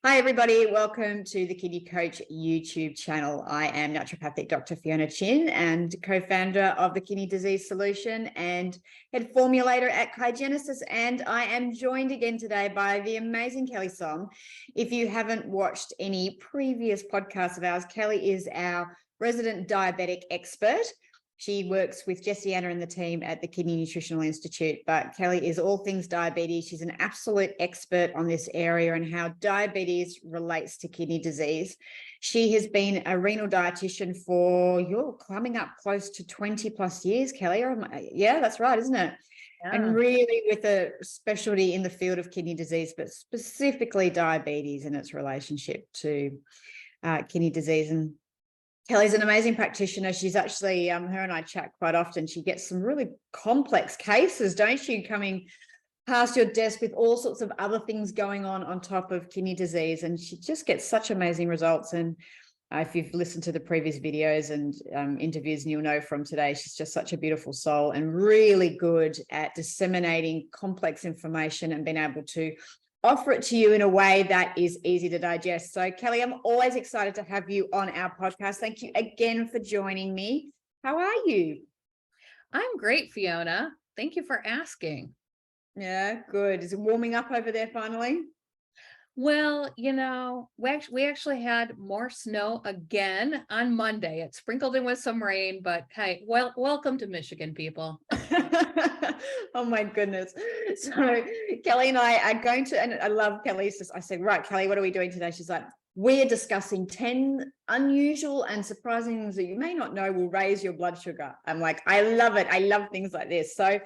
Hi, everybody. Welcome to the Kidney Coach YouTube channel. I am naturopathic Dr. Fiona Chin and co-founder of the Kidney Disease Solution and head formulator at Hygenesis. And I am joined again today by the amazing Kelly Csom. If you haven't watched any previous podcasts of ours, Kelly is our resident diabetic expert. She works with Jessiana and the team at the Kidney Nutritional Institute, but Kelly is all things diabetes. She's an absolute expert on this area and how diabetes relates to kidney disease. She has been a renal dietitian for, you're coming up close to 20 plus years, Kelly. Yeah, that's right, isn't it? Yeah. And really with a specialty in the field of kidney disease, but specifically diabetes and its relationship to kidney disease. And Kelly's an amazing practitioner. She's actually, her and I chat quite often. She gets some really complex cases, don't she, coming past your desk with all sorts of other things going on top of kidney disease. And she just gets such amazing results. And if you've listened to the previous videos and interviews, and you'll know from today, she's just such a beautiful soul and really good at disseminating complex information and being able to offer it to you in a way that is easy to digest. So Kelly, I'm always excited to have you on our podcast. Thank you again for joining me. How are you? I'm great, Fiona. Thank you for asking. Yeah, good. Is it warming up over there finally? Well, you know, we actually had more snow again on Monday. It sprinkled in with some rain, but hey, welcome to Michigan, people. Oh my goodness. So Kelly and I are going to, and I love Kelly's, I said, right, Kelly, what are we doing today? She's like, we're discussing 10 unusual and surprising things that you may not know will raise your blood sugar. I'm like, I love it. I love things like this. So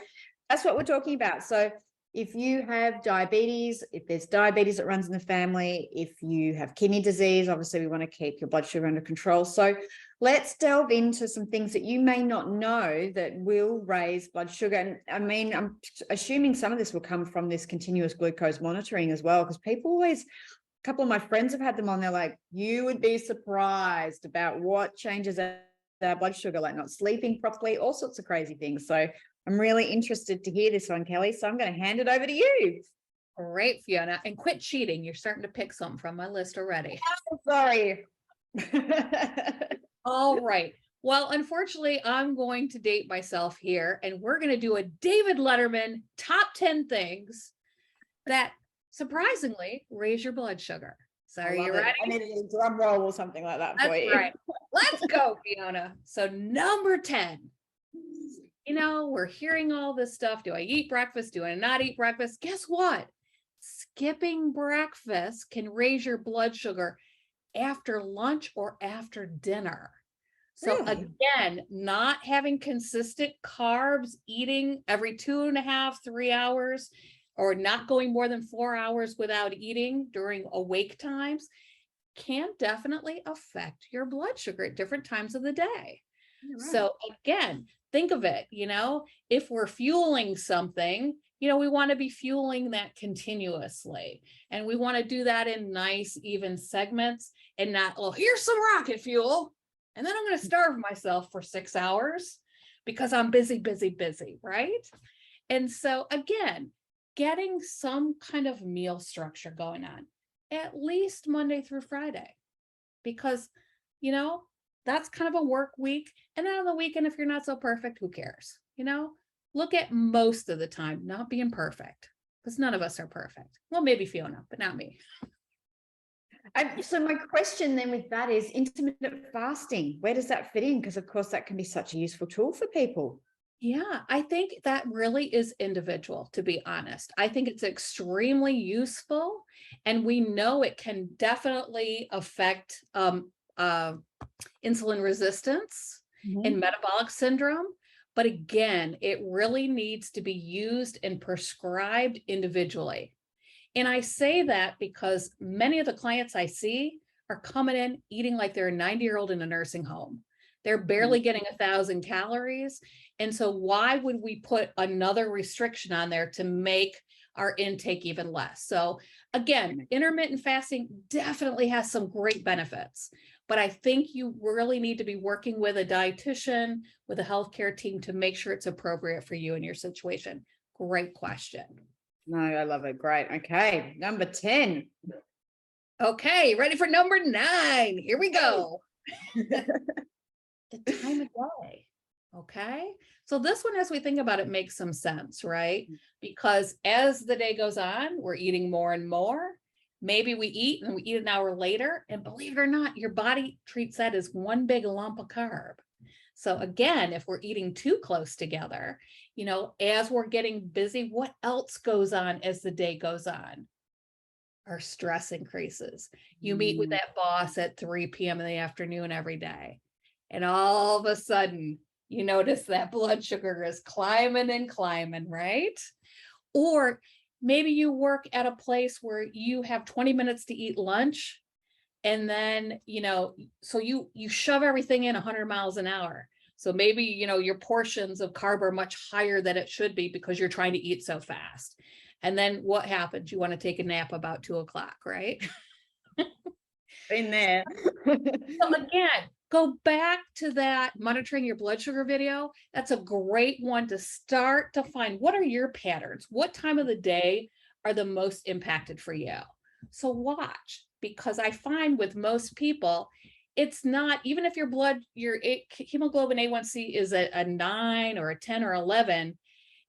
that's what we're talking about. So if you have diabetes, if there's diabetes that runs in the family, if you have kidney disease, obviously we want to keep your blood sugar under control. So let's delve into some things that you may not know that will raise blood sugar. And I mean, I'm assuming some of this will come from this continuous glucose monitoring as well, because people always, a couple of my friends have had them on, they're like, you would be surprised about what changes our blood sugar, like not sleeping properly, all sorts of crazy things. So I'm really interested to hear this one, Kelly. So I'm going to hand it over to you. Great, Fiona. And quit cheating. You're starting to pick something from my list already. Oh, sorry. All right. Well, unfortunately, I'm going to date myself here, and we're going to do a David Letterman top 10 things that surprisingly raise your blood sugar. So are you ready? I need a drum roll or something like that for you. That's right. Let's go, Fiona. So number 10. You know, we're hearing all this stuff. Do I eat breakfast? Do I not eat breakfast? Guess what? Skipping breakfast can raise your blood sugar after lunch or after dinner. So again, not having consistent carbs, eating every 2.5, 3 hours, or not going more than 4 hours without eating during awake times can definitely affect your blood sugar at different times of the day. Right. So again, think of it, you know, if we're fueling something, you know, we want to be fueling that continuously. And we want to do that in nice, even segments and not, oh, here's some rocket fuel. And then I'm going to starve myself for 6 hours because I'm busy, right? And so again, getting some kind of meal structure going on, at least Monday through Friday, because, you know, that's kind of a work week. And then on the weekend, if you're not so perfect, who cares? You know, look at most of the time not being perfect, because none of us are perfect. Well, maybe Fiona, but not me. So my question then with that is intermittent fasting. Where does that fit in? Because of course that can be such a useful tool for people. Yeah, I think that really is individual, to be honest. I think it's extremely useful, and we know it can definitely affect insulin resistance and metabolic syndrome. But again, it really needs to be used and prescribed individually. And I say that because many of the clients I see are coming in eating like they're a 90-year-old in a nursing home. They're barely getting 1,000 calories. And so why would we put another restriction on there to make our intake even less? So again, intermittent fasting definitely has some great benefits, but I think you really need to be working with a dietitian, with a healthcare team to make sure it's appropriate for you and your situation. Great question. No, I love it. Great. Okay. Number 10. Okay, ready for number 9. Here we go. The time of day. Okay. So this one, as we think about it, makes some sense, right? Because as the day goes on, we're eating more and more. Maybe we eat and we eat an hour later, and believe it or not, your body treats that as one big lump of carb. So again, if we're eating too close together, as we're getting busy, what else goes on as the day goes on? Our stress increases. You meet with that boss at 3 p.m. in the afternoon every day, and all of a sudden you notice that blood sugar is climbing and climbing, right? Or maybe you work at a place where you have 20 minutes to eat lunch, and then so you shove everything in 100 miles an hour. So maybe your portions of carb are much higher than it should be because you're trying to eat so fast. And then what happens? You want to take a nap about 2 o'clock, right? Been there. So again, go back to that monitoring your blood sugar video. That's a great one to start to find what are your patterns? What time of the day are the most impacted for you? So watch, because I find with most people, it's not, even if your hemoglobin A1C is a 9 or a 10 or 11,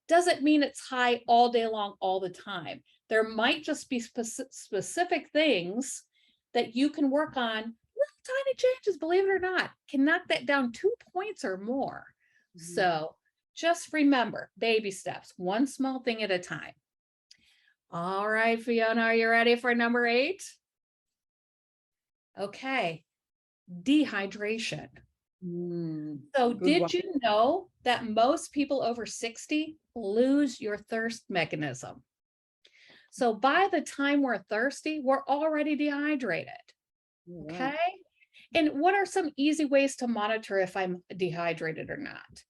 doesn't mean it's high all day long, all the time. There might just be specific things that you can work on. Little tiny changes, believe it or not, can knock that down 2 points or more. So just remember, baby steps, one small thing at a time. All right, Fiona, are you ready for number 8? Okay, dehydration. So did you know that most people over 60 lose your thirst mechanism? So by the time we're thirsty, we're already dehydrated. Okay. And what are some easy ways to monitor if I'm dehydrated or not?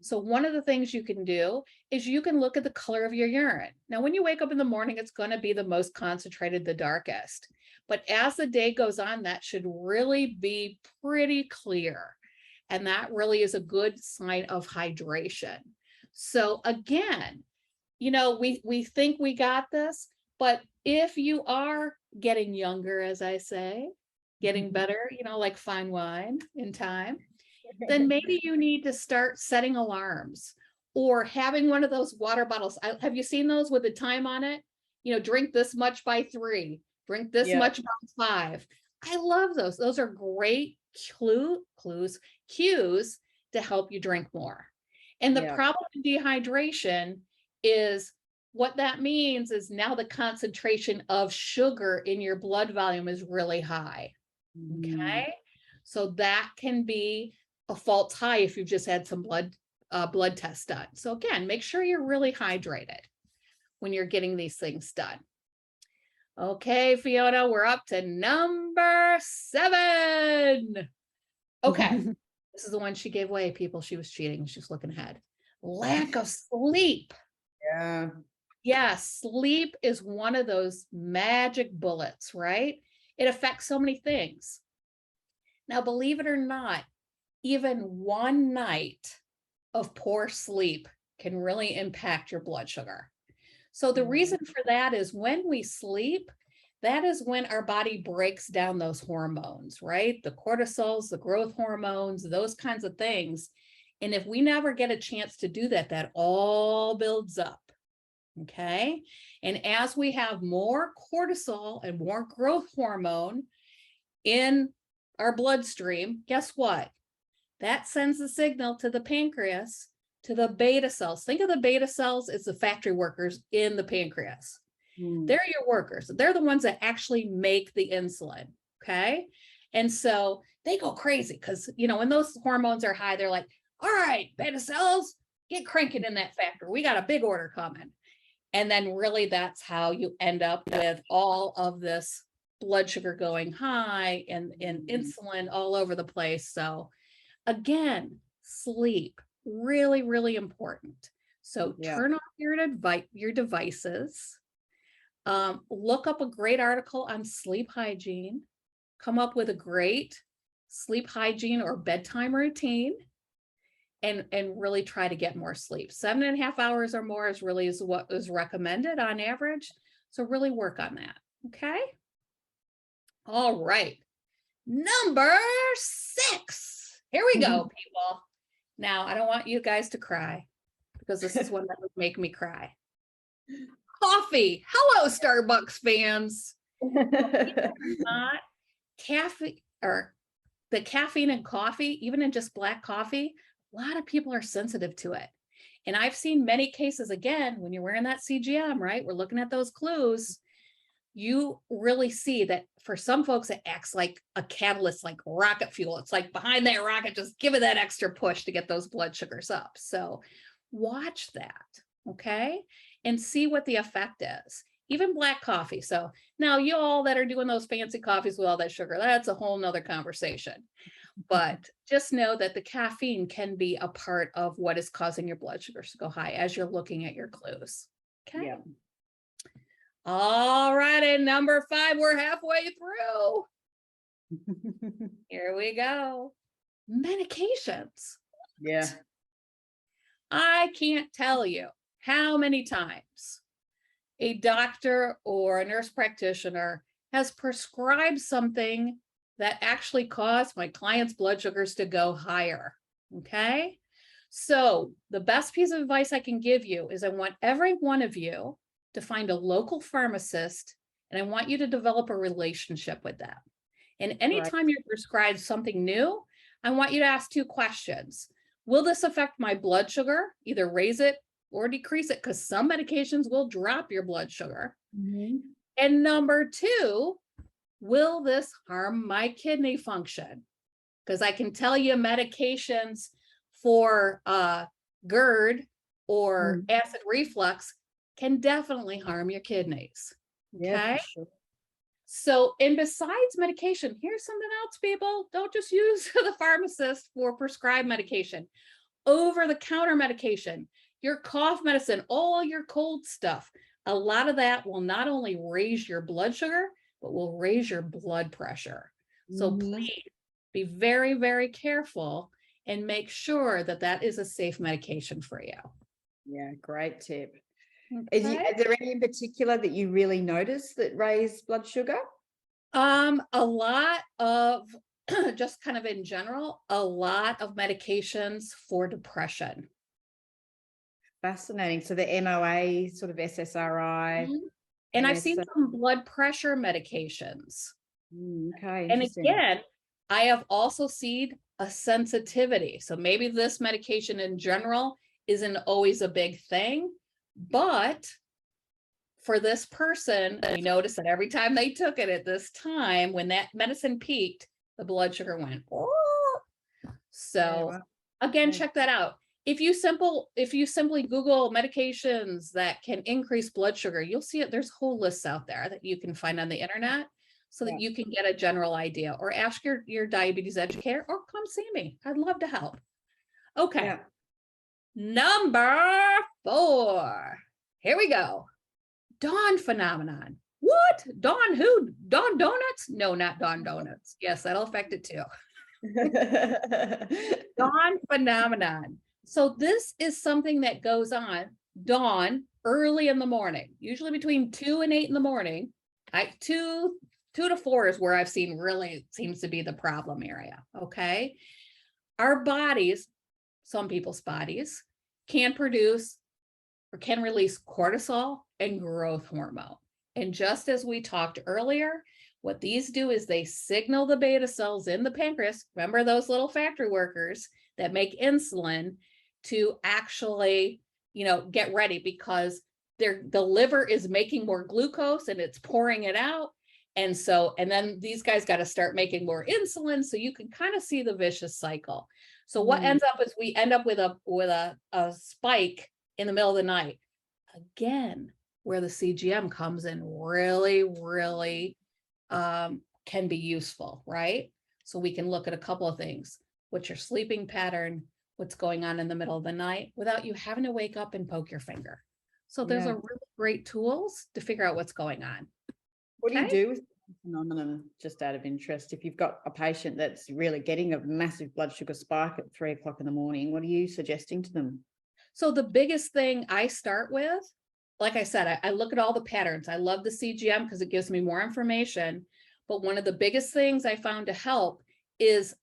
So one of the things you can do is you can look at the color of your urine. Now, when you wake up in the morning, it's going to be the most concentrated, the darkest. But as the day goes on, that should really be pretty clear. And that really is a good sign of hydration. So again, we think we got this, but if you are getting younger, as I say, getting better, like fine wine in time, then maybe you need to start setting alarms or having one of those water bottles. Have you seen those with the time on it? Drink this much by 3, drink this much by 5. I love those. Those are great cues to help you drink more. And the problem with dehydration is what that means is now the concentration of sugar in your blood volume is really high. Okay. So that can be a false high if you've just had some blood tests done. So again, make sure you're really hydrated when you're getting these things done. Okay, Fiona, we're up to number 7. Okay. This is the one she gave away, people. She was cheating. She was looking ahead. Lack of sleep. Yes, sleep is one of those magic bullets, right? It affects so many things. Now, believe it or not, even one night of poor sleep can really impact your blood sugar. So the reason for that is when we sleep, that is when our body breaks down those hormones, right? The cortisols, the growth hormones, those kinds of things. And if we never get a chance to do that, that all builds up. Okay. And as we have more cortisol and more growth hormone in our bloodstream, guess what? That sends a signal to the pancreas, to the beta cells. Think of the beta cells as the factory workers in the pancreas. They're your workers. They're the ones that actually make the insulin. Okay. And so they go crazy because, when those hormones are high, they're like, all right, beta cells, get cranking in that factory. We got a big order coming. And then really that's how you end up with all of this blood sugar going high and insulin all over the place. So again, sleep, really, really important. So turn off your devices. Look up a great article on sleep hygiene. Come up with a great sleep hygiene or bedtime routine. And really try to get more sleep. 7.5 hours or more is what is recommended on average. So really work on that. Okay. All right. Number 6. Here we go, people. Now, I don't want you guys to cry because this is one that would make me cry. Coffee. Hello, Starbucks fans. Not caffeine or the caffeine in coffee, even in just black coffee, a lot of people are sensitive to it. And I've seen many cases, again, when you're wearing that CGM, right? We're looking at those clues. You really see that for some folks, it acts like a catalyst, like rocket fuel. It's like behind that rocket, just give it that extra push to get those blood sugars up. So watch that, okay? And see what the effect is. Even black coffee. So now you all that are doing those fancy coffees with all that sugar, that's a whole nother conversation. But just know that the caffeine can be a part of what is causing your blood sugars to go high as you're looking at your clues. Okay. Yeah. All right. And number 5, we're halfway through. Here we go. Medications. Yeah. I can't tell you how many times a doctor or a nurse practitioner has prescribed something that actually caused my client's blood sugars to go higher. Okay. So the best piece of advice I can give you is I want every one of you to find a local pharmacist, and I want you to develop a relationship with them. And anytime you're prescribed something new, I want you to ask 2 questions. Will this affect my blood sugar? Either raise it or decrease it, because some medications will drop your blood sugar. And number 2, will this harm my kidney function? Because I can tell you medications for GERD or acid reflux can definitely harm your kidneys. Okay. Yeah, for sure. So, and besides medication, here's something else, people. Don't just use the pharmacist for prescribed medication. Over-the-counter medication, your cough medicine, all your cold stuff. A lot of that will not only raise your blood sugar, but will raise your blood pressure. So please be very, very careful and make sure that that is a safe medication for you. Yeah, great tip. Okay. Are there any in particular that you really notice that raise blood sugar? A lot of, just kind of in general, a lot of medications for depression. Fascinating. So the MOA, sort of SSRI. And I've seen some blood pressure medications. Okay. And again, I have also seen a sensitivity. So maybe this medication in general isn't always a big thing, but for this person, we noticed that every time they took it at this time, when that medicine peaked, the blood sugar went. Oh. So again, check that out. If you simply Google medications that can increase blood sugar, you'll see it. There's whole lists out there that you can find on the internet so that you can get a general idea, or ask your diabetes educator, or come see me. I'd love to help. Okay. Yeah. Number 4. Here we go. Dawn phenomenon. What? Dawn who? Dawn donuts? No, not Dawn donuts. Yes, that'll affect it too. Dawn phenomenon. So this is something that goes on dawn early in the morning, usually between 2 and 8 in the morning. 2 to 4 is where I've seen really seems to be the problem area. Okay. Our bodies, some people's bodies, can produce or can release cortisol and growth hormone. And just as we talked earlier, what these do is they signal the beta cells in the pancreas. Remember those little factory workers that make insulin to actually, get ready, because the liver is making more glucose and it's pouring it out. And then these guys got to start making more insulin. So you can kind of see the vicious cycle. So what ends up is we end up with a spike in the middle of the night. Again, where the CGM comes in really, really can be useful, right? So we can look at a couple of things. What's your sleeping pattern? What's going on in the middle of the night without you having to wake up and poke your finger. So there's a really great tools to figure out what's going on. What do you do with the phenomenon, just out of interest? If you've got a patient that's really getting a massive blood sugar spike at 3 o'clock in the morning, what are you suggesting to them? So the biggest thing I start with, like I said, I look at all the patterns. I love the CGM because it gives me more information, But one of the biggest things I found to help is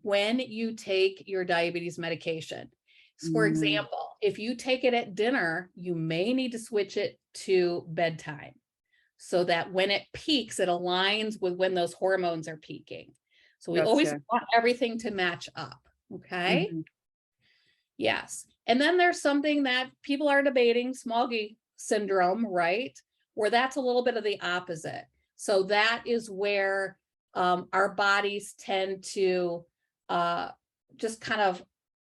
when you take your diabetes medication. So for example, if you take it at dinner, you may need to switch it to bedtime so that when it peaks, it aligns with when those hormones are peaking. So we always want everything to match up. Okay. Yes. And then there's something that people are debating, Smoggy syndrome, right? Where that's a little bit of the opposite. So that is where our bodies tend to just kind of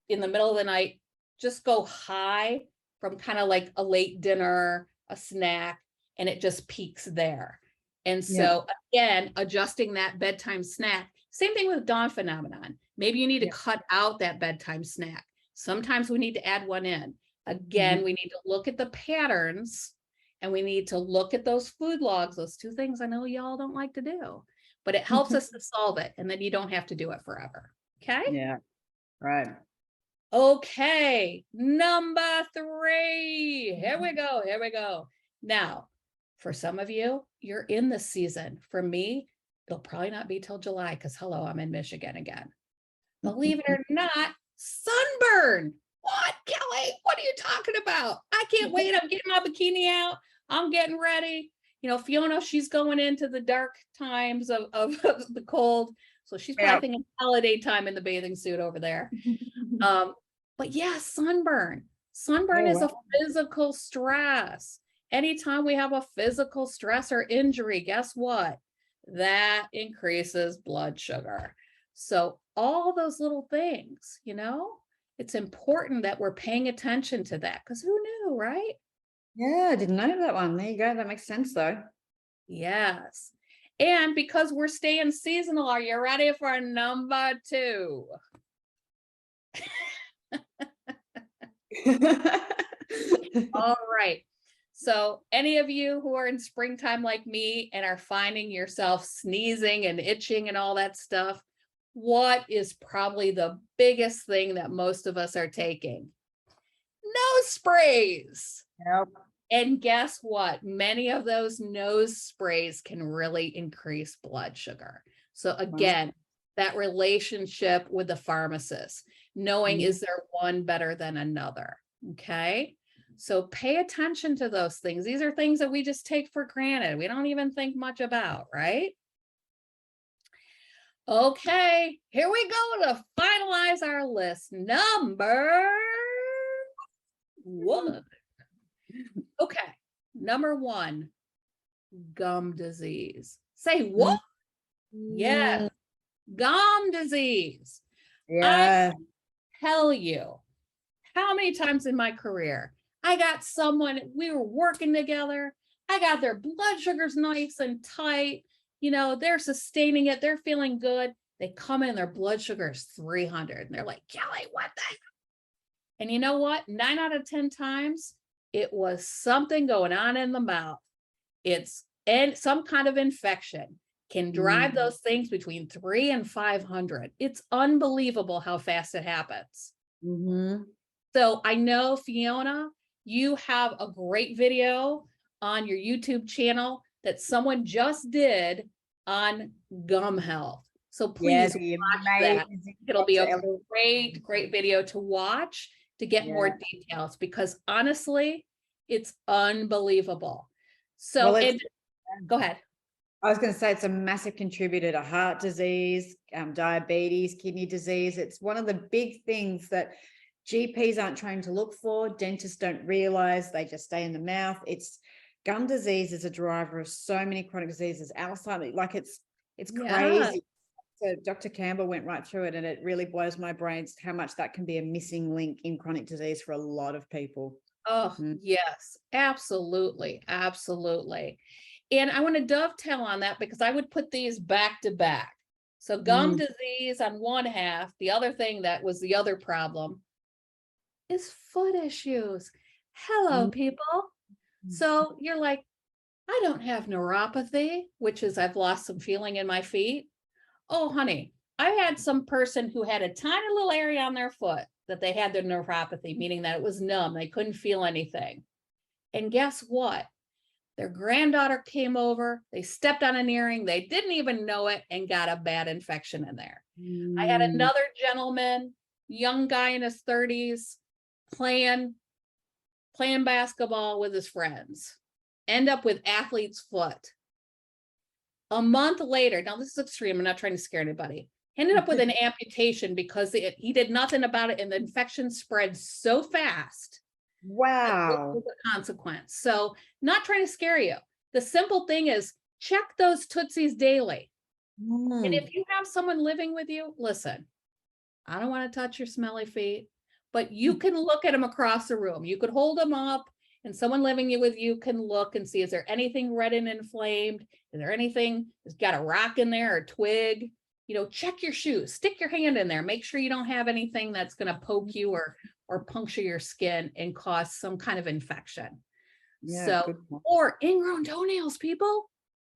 in the middle of the night, just go high from kind of like a late dinner, a snack, and it just peaks there. And so again, adjusting that bedtime snack, same thing with dawn phenomenon. Maybe you need to cut out that bedtime snack. Sometimes we need to add one in. Again, we need to look at the patterns and we need to look at those food logs, those two things I know y'all don't like to do, but it helps us to solve it. And then you don't have to do it forever. Okay. Yeah. Right. Okay. Number 3. Here we go. Here we go. Now, for some of you, you're in the season. For me, it'll probably not be till July because hello, I'm in Michigan again. Believe it or not, sunburn. What, Kelly? What are you talking about? I can't wait. I'm getting my bikini out. I'm getting ready. You know, Fiona, she's going into the dark times of the cold. So she's probably thinking holiday time in the bathing suit over there. But yeah, sunburn. Sunburn is a physical stress. Anytime we have a physical stress or injury, guess what? That increases blood sugar. So all those little things, you know, it's important that we're paying attention to that because who knew, right? Yeah, I didn't know that one. There you go. That makes sense though. Yes. And because we're staying seasonal, are you ready for number 2? All right. So any of you who are in springtime like me and are finding yourself sneezing and itching and all that stuff, what is probably the biggest thing that most of us are taking? Nose sprays. Yep. And guess what? Many of those nose sprays can really increase blood sugar. So again, that relationship with the pharmacist, knowing is there one better than another? Okay. So pay attention to those things. These are things that we just take for granted. We don't even think much about, right? Okay, here we go to finalize our list. Number 1. Okay, number 1, gum disease. Say what? Yes, gum disease. Yeah. I tell you, how many times in my career, I got someone, we were working together, I got their blood sugars nice and tight, you know, they're sustaining it, they're feeling good. They come in, their blood sugar is 300, and they're like, Kelly, what the heck? And you know what? 9 out of 10 times, it was something going on in the mouth. It's some kind of infection can drive those things between 300 and 500. It's unbelievable how fast it happens. So I know, Fiona, you have a great video on your YouTube channel that someone just did on gum health. So please watch that. It'll be a great video to watch to get more details because honestly, it's unbelievable. So go ahead. I was going to say it's a massive contributor to heart disease, diabetes, kidney disease. It's one of the big things that GPs aren't trained to look for. Dentists don't realize, they just stay in the mouth. It's gum disease is a driver of so many chronic diseases. Alzheimer's, like it's crazy. So Dr. Campbell went right through it, and it really blows my brains how much that can be a missing link in chronic disease for a lot of people. Oh, yes, absolutely. Absolutely. And I want to dovetail on that because I would put these back to back. So gum disease on one half, the other thing that was the other problem is foot issues. Hello, people. So you're like, I don't have neuropathy, which is I've lost some feeling in my feet. Oh, honey, I had some person who had a tiny little area on their foot that they had their neuropathy, meaning that it was numb. They couldn't feel anything. And guess what? Their granddaughter came over, they stepped on an earring, they didn't even know it, and got a bad infection in there. I had another gentleman, young guy in his 30s, playing basketball with his friends, end up with athlete's foot. A month later, now this is extreme, I'm not trying to scare anybody, ended up with an amputation because he did nothing about it, and the infection spread so fast. Wow. Was a consequence. So, not trying to scare you. The simple thing is check those Tootsies daily. And if you have someone living with you, listen, I don't want to touch your smelly feet, but you can look at them across the room. You could hold them up, and someone living with you can look and see, is there anything red and inflamed? Is there anything that's got a rock in there or a twig? Check your shoes, stick your hand in there, make sure you don't have anything that's going to poke you or puncture your skin and cause some kind of infection. Yeah, or ingrown toenails, people.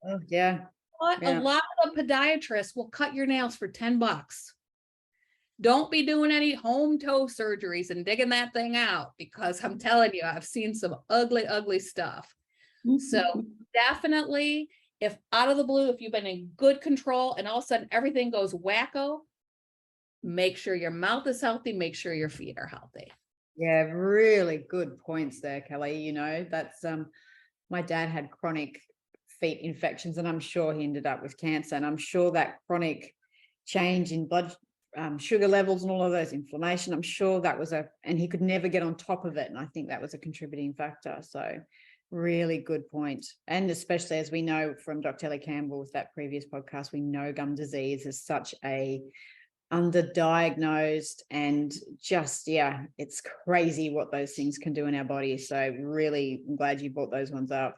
Oh, yeah. A lot of podiatrists will cut your nails for $10. Don't be doing any home toe surgeries and digging that thing out, because I'm telling you, I've seen some ugly, ugly stuff. So definitely, if out of the blue, if you've been in good control and all of a sudden everything goes wacko, make sure your mouth is healthy, make sure your feet are healthy. Yeah, really good points there, Kelly. That's my dad had chronic feet infections, and I'm sure he ended up with cancer. And I'm sure that chronic change in blood sugar levels and all of those, inflammation, I'm sure that was and he could never get on top of it. And I think that was a contributing factor. So really good point. And especially as we know from Dr. Ellie Campbell with that previous podcast, we know gum disease is such a underdiagnosed, and just, it's crazy what those things can do in our body. So really, I'm glad you brought those ones up.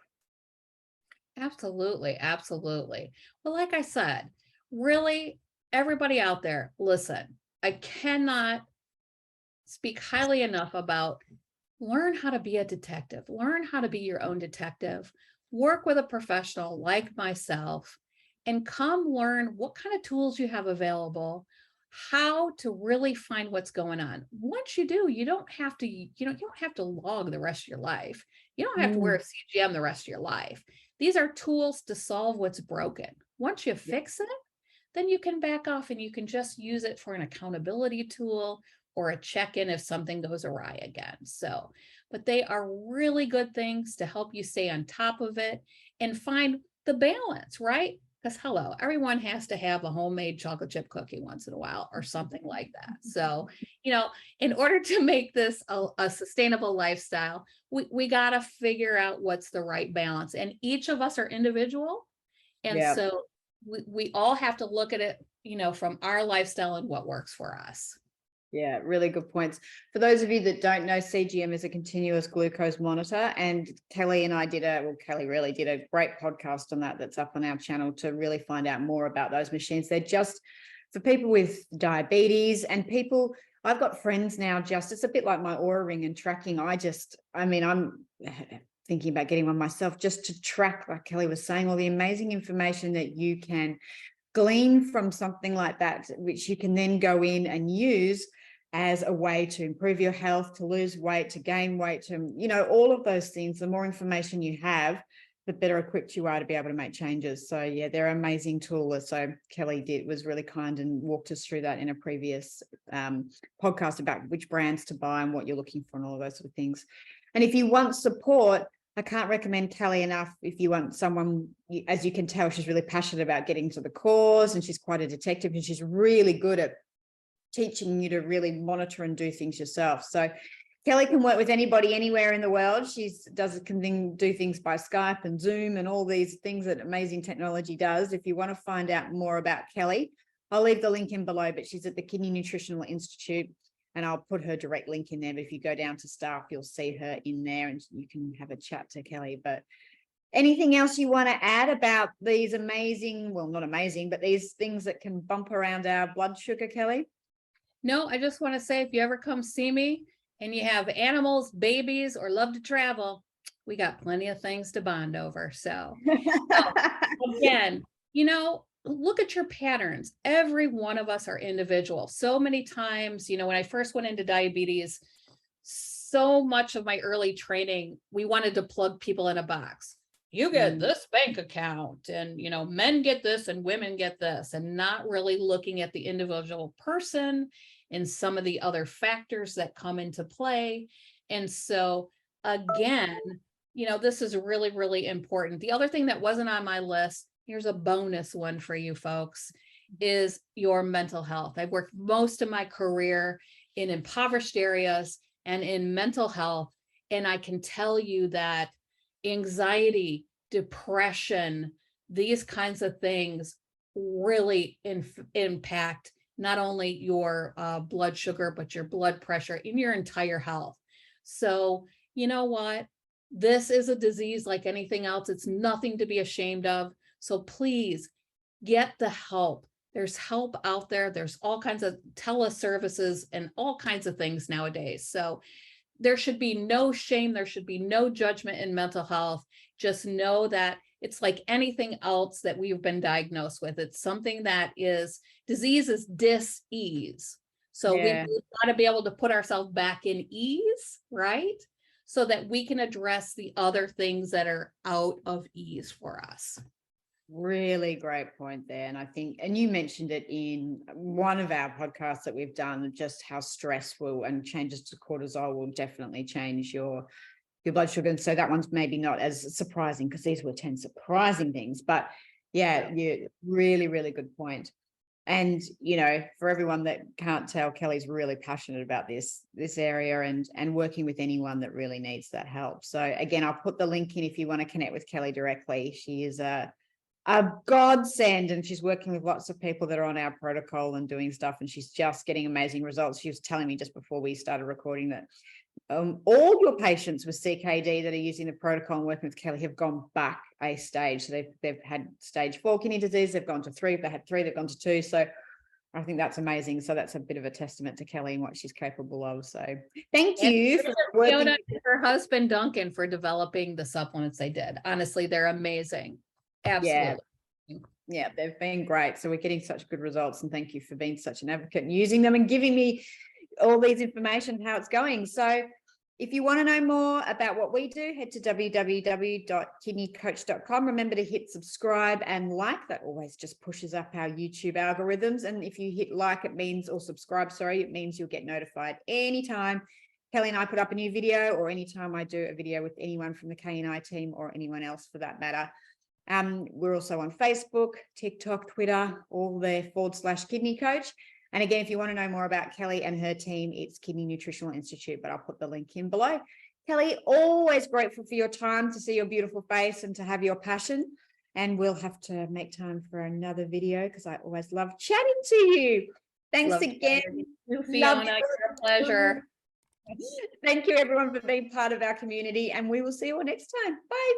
Absolutely. Absolutely. Well, like I said, really, everybody out there, listen, I cannot speak highly enough about learn how to be a detective, learn how to be your own detective, work with a professional like myself, and come learn what kind of tools you have available, how to really find what's going on. Once you do, you don't have to log the rest of your life. You don't have to wear a CGM the rest of your life. These are tools to solve what's broken. Once you fix it, then you can back off and you can just use it for an accountability tool or a check-in if something goes awry again. So, but they are really good things to help you stay on top of it and find the balance, right? Because hello, everyone has to have a homemade chocolate chip cookie once in a while or something like that. So, in order to make this a sustainable lifestyle, we got to figure out what's the right balance. And each of us are individual. And so we all have to look at it, from our lifestyle and what works for us. Yeah, really good points. For those of you that don't know, CGM is a continuous glucose monitor, and Kelly and I Kelly really did a great podcast on that's up on our channel to really find out more about those machines. They're just for people with diabetes and people. I've got friends now, it's a bit like my Oura Ring and tracking. I'm thinking about getting one myself just to track, like Kelly was saying, all the amazing information that you can glean from something like that, which you can then go in and use as a way to improve your health, to lose weight, to gain weight, to, all of those things. The more information you have, the better equipped you are to be able to make changes. So yeah, they're an amazing tool. So Kelly was really kind and walked us through that in a previous podcast about which brands to buy and what you're looking for and all of those sort of things. And if you want support, I can't recommend Kelly enough. If you want someone, as you can tell, she's really passionate about getting to the cause, and she's quite a detective, and she's really good at teaching you to really monitor and do things yourself. So Kelly can work with anybody anywhere in the world. She can do things by Skype and Zoom and all these things that amazing technology does. If you want to find out more about Kelly, I'll leave the link in below, but she's at the Kidney Nutritional Institute, and I'll put her direct link in there. But if you go down to staff, you'll see her in there and you can have a chat to Kelly. But anything else you want to add about these amazing, well, not amazing, but these things that can bump around our blood sugar, Kelly? No, I just want to say, if you ever come see me and you have animals, babies, or love to travel, we got plenty of things to bond over. So again, look at your patterns. Every one of us are individual. So many times, when I first went into diabetes, so much of my early training, we wanted to plug people in a box. you get this bank account, and men get this and women get this, and not really looking at the individual person and some of the other factors that come into play. And so again, this is really, really important. The other thing that wasn't on my list, here's a bonus one for you folks, is your mental health. I've worked most of my career in impoverished areas and in mental health. And I can tell you that anxiety, depression, these kinds of things really impact not only your blood sugar, but your blood pressure and your entire health. So you know what? This is a disease like anything else. It's nothing to be ashamed of. So please get the help. There's help out there. There's all kinds of teleservices and all kinds of things nowadays. So there should be no shame. There should be no judgment in mental health. Just know that it's like anything else that we've been diagnosed with. It's something that is, disease is dis-ease. So we've got to be able to put ourselves back in ease, right? So that we can address the other things that are out of ease for us. Really great point there. And I think, and you mentioned it in one of our podcasts that we've done, just how stressful and changes to cortisol will definitely change your blood sugar. And so that one's maybe not as surprising, because these were 10 surprising things, but you really, really good point. And, for everyone that can't tell, Kelly's really passionate about this area and working with anyone that really needs that help. So again, I'll put the link in if you want to connect with Kelly directly. She is a godsend, and she's working with lots of people that are on our protocol and doing stuff, and she's just getting amazing results. She was telling me just before we started recording that all your patients with CKD that are using the protocol and working with Kelly have gone back a stage. So they've had stage 4 kidney disease, they've gone to 3, they had 3, they've gone to 2. So I think that's amazing. So that's a bit of a testament to Kelly and what she's capable of. So thank you for working. Fiona and her husband Duncan for developing the supplements they did. Honestly, they're amazing. Absolutely. Yeah, they've been great. So we're getting such good results, and thank you for being such an advocate and using them and giving me all these information, how it's going. So if you want to know more about what we do, head to www.kidneycoach.com. Remember to hit subscribe and like. That always just pushes up our YouTube algorithms. And if you hit like, it means, or subscribe, sorry, it means you'll get notified anytime Kelly and I put up a new video, or anytime I do a video with anyone from the K&I team, or anyone else for that matter. We're also on Facebook, TikTok, Twitter, all there /Kidney Coach. And again, if you want to know more about Kelly and her team, it's Kidney Nutritional Institute, but I'll put the link in below. Kelly, always grateful for your time, to see your beautiful face and to have your passion. And we'll have to make time for another video, because I always love chatting to you. Thanks again. Fiona, you're a pleasure. Thank you, everyone, for being part of our community, and we will see you all next time. Bye.